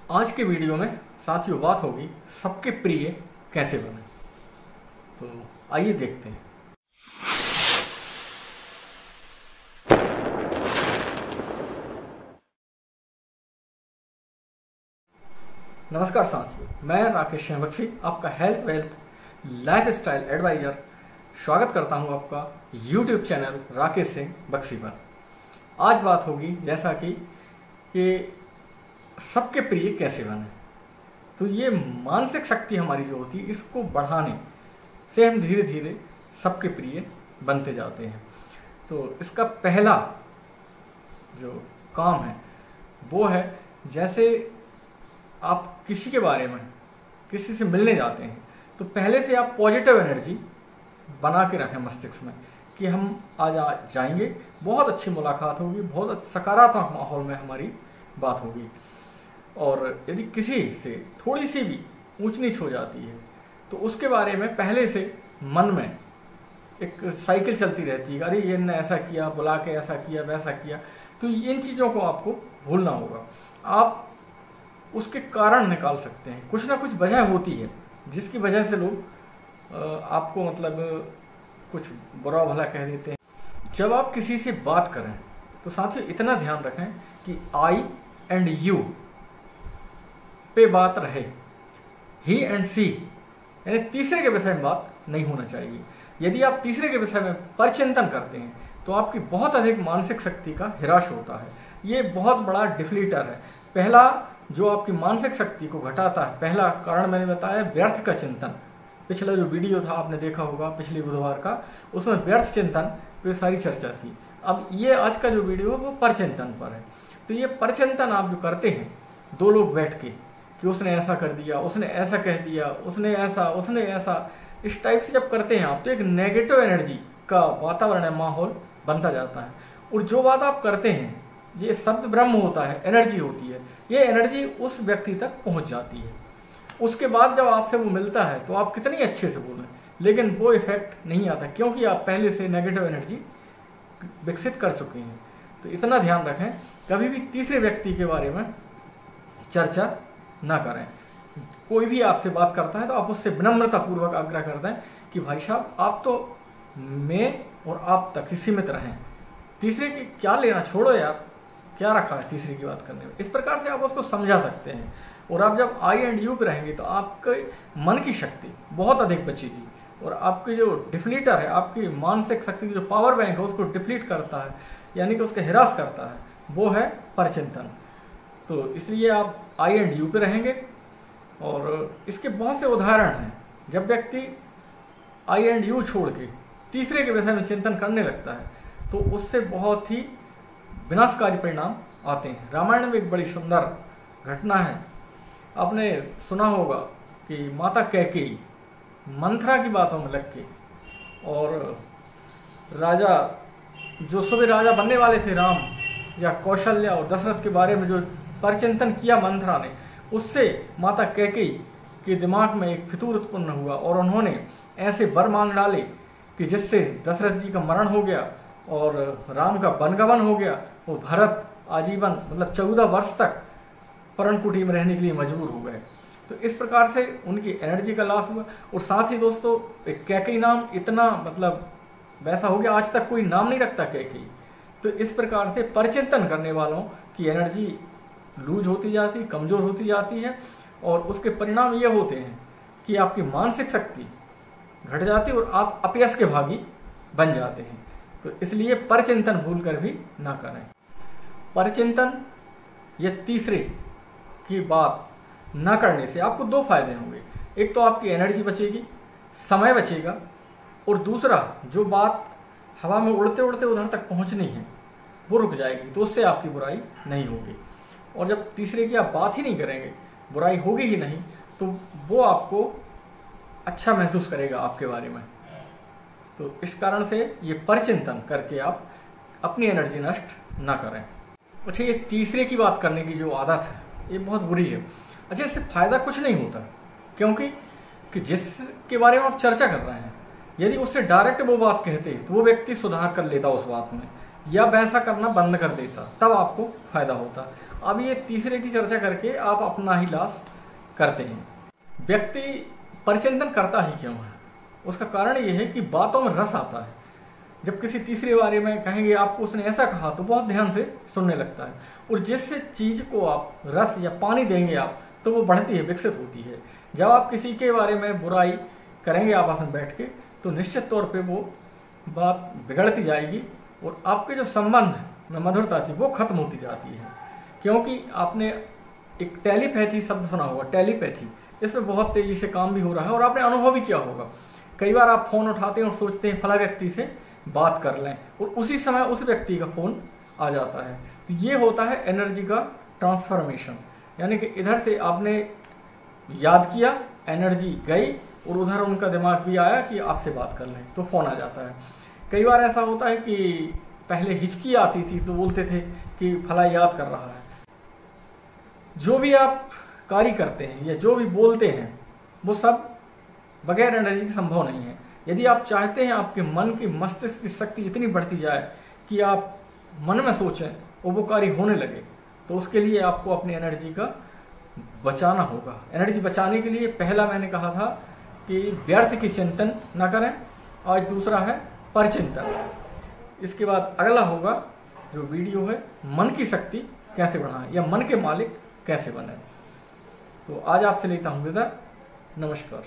आज के वीडियो में साथियों बात होगी सबके प्रिय कैसे बने। तो आइए देखते हैं। नमस्कार साथियों, मैं राकेश बक्सी आपका health wealth lifestyle advisor स्वागत करता हूं आपका यूट्यूब चैनल राकेश सिंह बक्सी पर। आज बात होगी जैसा कि सबके प्रिय कैसे बने। तो ये मानसिक शक्ति हमारी जो होती है इसको बढ़ाने से हम धीरे धीरे सबके प्रिय बनते जाते हैं। तो इसका पहला जो काम है वो है, जैसे आप किसी के बारे में किसी से मिलने जाते हैं तो पहले से आप पॉजिटिव एनर्जी बना के रखें मस्तिष्क में कि हम आज जाएंगे, बहुत अच्छी मुलाकात होगी, बहुत सकारात्मक माहौल में हमारी बात होगी। और यदि किसी से थोड़ी सी भी ऊंच नीच हो जाती है तो उसके बारे में पहले से मन में एक साइकिल चलती रहती है, अरे ये ने ऐसा किया, बुला के ऐसा किया, वैसा किया। तो इन चीज़ों को आपको भूलना होगा। आप उसके कारण निकाल सकते हैं, कुछ ना कुछ वजह होती है जिसकी वजह से लोग आपको कुछ बुरा भला कह देते हैं। जब आप किसी से बात करें तो साथियों इतना ध्यान रखें कि आई एंड यू पे बात रहे, ही एंड सी यानी तीसरे के विषय में बात नहीं होना चाहिए। यदि आप तीसरे के विषय में परचिंतन करते हैं तो आपकी बहुत अधिक मानसिक शक्ति का ह्रास होता है। ये बहुत बड़ा डिफलीटर है। पहला जो आपकी मानसिक शक्ति को घटाता है, पहला कारण मैंने बताया व्यर्थ का चिंतन। पिछला जो वीडियो था आपने देखा होगा पिछले बुधवार का, उसमें व्यर्थ चिंतन पे सारी चर्चा थी। अब ये आज का जो वीडियो है वो परचिंतन पर है। तो ये परचिंतन आप जो करते हैं दो लोग बैठ के कि उसने ऐसा कर दिया, उसने ऐसा कह दिया, उसने ऐसा, इस टाइप से जब करते हैं आप तो एक नेगेटिव एनर्जी का वातावरण है, माहौल बनता जाता है। और जो बात आप करते हैं ये शब्द ब्रह्म होता है, एनर्जी होती है, ये एनर्जी उस व्यक्ति तक पहुंच जाती है। उसके बाद जब आपसे वो मिलता है तो आप कितनी अच्छे से बोलें लेकिन वो इफेक्ट नहीं आता क्योंकि आप पहले से नेगेटिव एनर्जी विकसित कर चुके हैं। तो इतना ध्यान रखें, कभी भी तीसरे व्यक्ति के बारे में चर्चा ना करें। कोई भी आपसे बात करता है तो आप उससे विनम्रतापूर्वक आग्रह करते हैं कि भाई साहब आप तो मैं और आप तक ही सीमित रहें, तीसरे की क्या लेना, छोड़ो यार, क्या रखा है तीसरे की बात करने में। इस प्रकार से आप उसको समझा सकते हैं। और आप जब आई एंड यू पे रहेंगे तो आपके मन की शक्ति बहुत अधिक बचेगी और आपकी जो डिफ्लीटर है, आपकी मानसिक शक्ति की जो पावर बैंक है उसको डिप्लीट करता है, यानी कि उसका ह्रास करता है, वो है परचिंतन। तो इसलिए आप आई एंड यू पे रहेंगे। और इसके बहुत से उदाहरण हैं। जब व्यक्ति आई एंड यू छोड़ के तीसरे के विषय में चिंतन करने लगता है तो उससे बहुत ही विनाशकारी परिणाम आते हैं। रामायण में एक बड़ी सुंदर घटना है, आपने सुना होगा कि माता कैकेयी मंथरा की बातों में लग के और राजा जो सुबह राजा बनने वाले थे राम या कौशल्या और दशरथ के बारे में जो परचिंतन किया मंथरा ने, उससे माता कैकेयी के दिमाग में एक फितूर उत्पन्न हुआ और उन्होंने ऐसे वर मांग डाले कि जिससे दशरथ जी का मरण हो गया और राम का वनगमन हो गया। वो भरत आजीवन 14 वर्ष तक पर्णकुटी में रहने के लिए मजबूर हो गए। तो इस प्रकार से उनकी एनर्जी का लॉस हुआ। और साथ ही दोस्तों एक कैकेयी नाम इतना वैसा हो गया, आज तक कोई नाम नहीं रखता कैकेयी। तो इस प्रकार से परचिंतन करने वालों की एनर्जी लूज होती जाती, कमज़ोर होती जाती है और उसके परिणाम ये होते हैं कि आपकी मानसिक शक्ति घट जाती है और आप अपयश के भागी बन जाते हैं। तो इसलिए परचिंतन भूल कर भी ना करें। परचिंतन या तीसरे की बात न करने से आपको दो फायदे होंगे। एक तो आपकी एनर्जी बचेगी, समय बचेगा, और दूसरा जो बात हवा में उड़ते उड़ते उधर तक पहुंचनी है वो रुक जाएगी, तो उससे आपकी बुराई नहीं होगी। और जब तीसरे की आप बात ही नहीं करेंगे, बुराई होगी ही नहीं, तो वो आपको अच्छा महसूस करेगा आपके बारे में। तो इस कारण से ये परचिंतन करके आप अपनी एनर्जी नष्ट ना करें। अच्छा, ये तीसरे की बात करने की जो आदत है ये बहुत बुरी है। अच्छा, इससे फ़ायदा कुछ नहीं होता क्योंकि जिसके बारे में आप चर्चा कर रहे हैं यदि उससे डायरेक्ट वो बात कहते तो वो व्यक्ति सुधार कर लेता उस बात में। या वैसा करना बंद कर देता, तब आपको फायदा होता। अब ये तीसरे की चर्चा करके आप अपना ही लॉस करते हैं। व्यक्ति परिचिंतन करता ही क्यों है? उसका कारण ये है कि बातों में रस आता है। जब किसी तीसरे बारे में कहेंगे आपको उसने ऐसा कहा तो बहुत ध्यान से सुनने लगता है, और जिस चीज़ को आप रस या पानी देंगे आप, तो वो बढ़ती है, विकसित होती है। जब आप किसी के बारे में बुराई करेंगे आपस में बैठ के, तो निश्चित तौर पे वो बात बिगड़ती जाएगी और आपके जो संबंध में मधुरता थी वो खत्म होती जाती है। क्योंकि आपने एक टेलीपैथी शब्द सुना होगा, टेलीपैथी, इसमें बहुत तेज़ी से काम भी हो रहा है और आपने अनुभव भी किया होगा। कई बार आप फ़ोन उठाते हैं और सोचते हैं फला व्यक्ति से बात कर लें, और उसी समय उस व्यक्ति का फ़ोन आ जाता है। तो ये होता है एनर्जी का ट्रांसफॉर्मेशन, यानी कि इधर से आपने याद किया, एनर्जी गई, और उधर उनका दिमाग भी आया कि आपसे बात कर लें, तो फ़ोन आ जाता है। कई बार ऐसा होता है कि पहले हिचकी आती थी तो बोलते थे कि फला याद कर रहा है। जो भी आप कार्य करते हैं या जो भी बोलते हैं वो सब बगैर एनर्जी के संभव नहीं है। यदि आप चाहते हैं आपके मन की, मस्तिष्क की शक्ति इतनी बढ़ती जाए कि आप मन में सोचें और वो कार्य होने लगे, तो उसके लिए आपको अपनी एनर्जी का बचाना होगा। एनर्जी बचाने के लिए पहला मैंने कहा था कि व्यर्थ की चिंतन न करें, आज दूसरा है परिचिंतन। इसके बाद अगला होगा जो वीडियो है, मन की शक्ति कैसे बढ़ाएं या मन के मालिक कैसे बने। तो आज आपसे लेता हूँ विदा, नमस्कार।